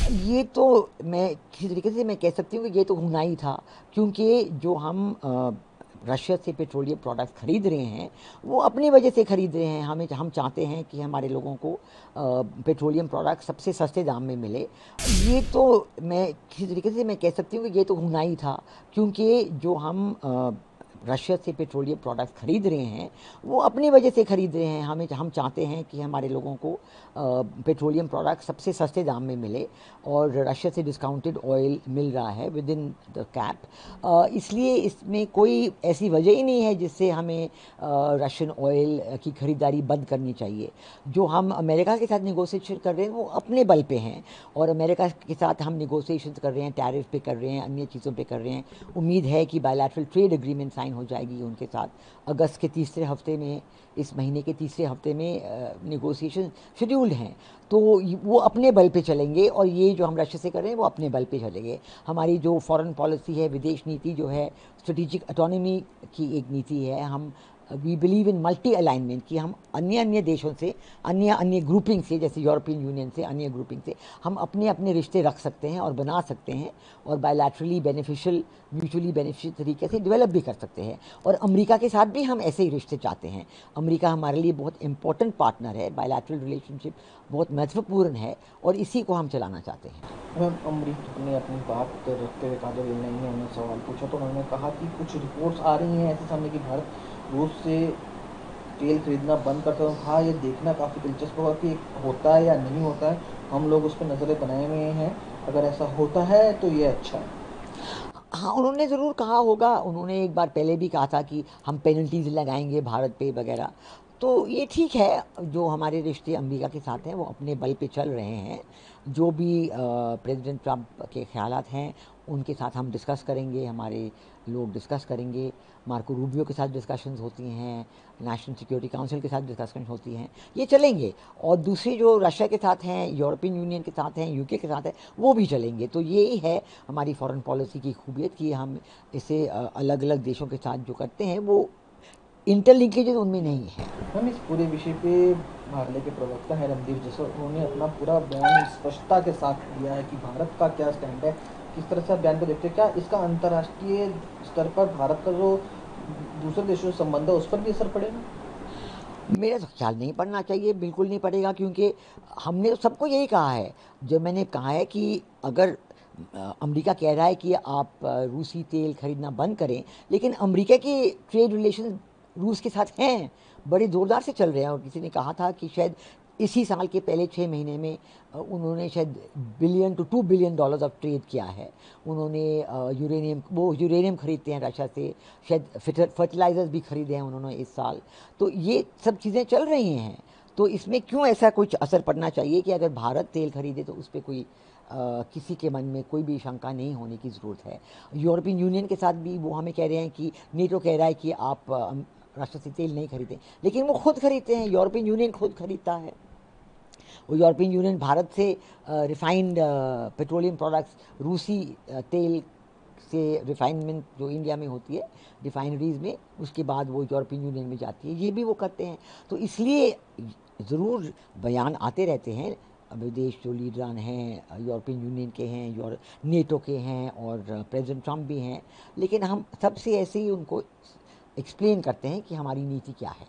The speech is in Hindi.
ये तो मैं किसी तरीके से मैं कह सकती हूँ कि ये तो होना ही था, क्योंकि जो हम रशिया से पेट्रोलियम प्रोडक्ट्स खरीद रहे हैं, वो अपनी वजह से खरीद रहे हैं। हम चाहते हैं कि हमारे लोगों को पेट्रोलियम प्रोडक्ट सबसे सस्ते दाम में मिले। ये तो मैं किसी तरीके से मैं कह सकती हूँ कि ये तो होना ही था, क्योंकि जो हम रशिया से पेट्रोलियम प्रोडक्ट्स खरीद रहे हैं, वो अपनी वजह से खरीद रहे हैं। हम चाहते हैं कि हमारे लोगों को पेट्रोलियम प्रोडक्ट सबसे सस्ते दाम में मिले, और रशिया से डिस्काउंटेड ऑयल मिल रहा है विद इन द कैप। इसलिए इसमें कोई ऐसी वजह ही नहीं है जिससे हमें रशियन ऑयल की खरीदारी बंद करनी चाहिए। जो हम अमेरिका के साथ निगोशिएशन कर रहे हैं वो अपने बल पे हैं, और अमेरिका के साथ हम निगोशिएशन कर रहे हैं, टैरिफ पे कर रहे हैं, अन्य चीज़ों पे कर रहे हैं। उम्मीद है कि बायलैटरल ट्रेड एग्रीमेंट साइन हो जाएगी उनके साथ अगस्त के तीसरे हफ्ते में, इस महीने के तीसरे हफ्ते में निगोशिएशन शेड्यूल्ड हैं। तो वो अपने बल पे चलेंगे, और ये जो हम रशिया से कर रहे हैं वो अपने बल पे चलेंगे। हमारी जो फॉरेन पॉलिसी है, विदेश नीति जो है, स्ट्रेटेजिक ऑटोनॉमी की एक नीति है। हम we believe in multi alignment, कि हम अन्य अन्य देशों से, अन्य अन्य ग्रुपिंग से, जैसे यूरोपियन यूनियन से, अन्य ग्रुपिंग से हम अपने अपने रिश्ते रख सकते हैं और बना सकते हैं, और बायलैटरली बेनिफिशियल, म्यूचुअली बेनिफिशियल तरीके से डेवलप भी कर सकते हैं। और अमेरिका के साथ भी हम ऐसे ही रिश्ते चाहते हैं। अमेरिका हमारे लिए बहुत इंपॉर्टेंट पार्टनर है, बायलैटरल रिलेशनशिप बहुत महत्वपूर्ण है, और इसी को हम चलाना चाहते हैं। मैम, अमरीका ने अपनी बात रखते हुए कहा, जब इन ने हमें सवाल पूछा तो उन्होंने कहा कि कुछ रिपोर्ट्स आ रही हैं ऐसे सामने कि भारत रूस से तेल खरीदना बंद करता है। हाँ, ये देखना काफ़ी दिलचस्प होगा कि होता है या नहीं होता है। हम लोग उस पर नज़रें बनाए हुए हैं। अगर ऐसा होता है तो ये अच्छा है। हाँ, उन्होंने ज़रूर कहा होगा। उन्होंने एक बार पहले भी कहा था कि हम पेनल्टीज़ लगाएंगे भारत पे वगैरह। तो ये ठीक है, जो हमारे रिश्ते अमेरिका के साथ हैं वो अपने बल पे चल रहे हैं। जो भी प्रेसिडेंट ट्रम्प के ख्यालात हैं उनके साथ हम डिस्कस करेंगे, हमारे लोग डिस्कस करेंगे। मार्को रूबियो के साथ डिस्कशंस होती हैं, नेशनल सिक्योरिटी काउंसिल के साथ डिस्कशंस होती हैं, ये चलेंगे। और दूसरी जो रशिया के साथ हैं, यूरोपियन यूनियन के साथ हैं, यूके के साथ हैं, वो भी चलेंगे। तो यही है हमारी फॉरेन पॉलिसी की खूबियत, कि हम इसे अलग अलग देशों के साथ जो करते हैं वो इंटरलिंकेजेस उनमें नहीं है। हम इस पूरे विषय पे भारत के प्रवक्ता हैं रणदीप जसर, उन्होंने अपना पूरा बयान स्पष्टता के साथ दिया है कि भारत का क्या स्टैंड है। किस तरह से आप बयान को देखते हैं? क्या इसका अंतर्राष्ट्रीय स्तर पर भारत का जो दूसरे देशों से संबंध है उस पर भी असर पड़ेगा? मेरा तो ख्याल नहीं पड़ना चाहिए, बिल्कुल नहीं पड़ेगा, क्योंकि हमने तो सबको यही कहा है। जो मैंने कहा है कि अगर अमेरिका कह रहा है कि आप रूसी तेल खरीदना बंद करें, लेकिन अमेरिका के ट्रेड रिलेशन रूस के साथ हैं, बड़े ज़ोरदार से चल रहे हैं। और किसी ने कहा था कि शायद इसी साल के पहले 6 महीने में उन्होंने शायद billion to $2 billion of trade किया है। उन्होंने यूरेनियम खरीदते हैं रशिया से, शायद फर्टिलाइज़र्स भी खरीदे हैं उन्होंने इस साल। तो ये सब चीज़ें चल रही हैं। तो इसमें क्यों ऐसा कुछ असर पड़ना चाहिए कि अगर भारत तेल खरीदे तो उस पर कोई किसी के मन में कोई भी शंका नहीं होने की ज़रूरत है। यूरोपियन यूनियन के साथ भी वो हमें कह रहे हैं कि नेटो कह रहा है कि आप रशिया से तेल नहीं खरीदें, लेकिन वो खुद खरीदते हैं। यूरोपियन यूनियन खुद खरीदता है। वो यूरोपियन यूनियन भारत से रिफाइंड पेट्रोलियम प्रोडक्ट्स, रूसी तेल से रिफाइनमेंट जो इंडिया में होती है रिफाइनरीज में, उसके बाद वो यूरोपियन यूनियन में जाती है, ये भी वो करते हैं। तो इसलिए ज़रूर बयान आते रहते हैं। विदेश जो लीडरान हैं यूरोपियन यूनियन के हैं, नेटो के हैं, और प्रेसिडेंट ट्रम्प भी हैं, लेकिन हम सबसे ऐसे ही उनको एक्सप्लेन करते हैं कि हमारी नीति क्या है।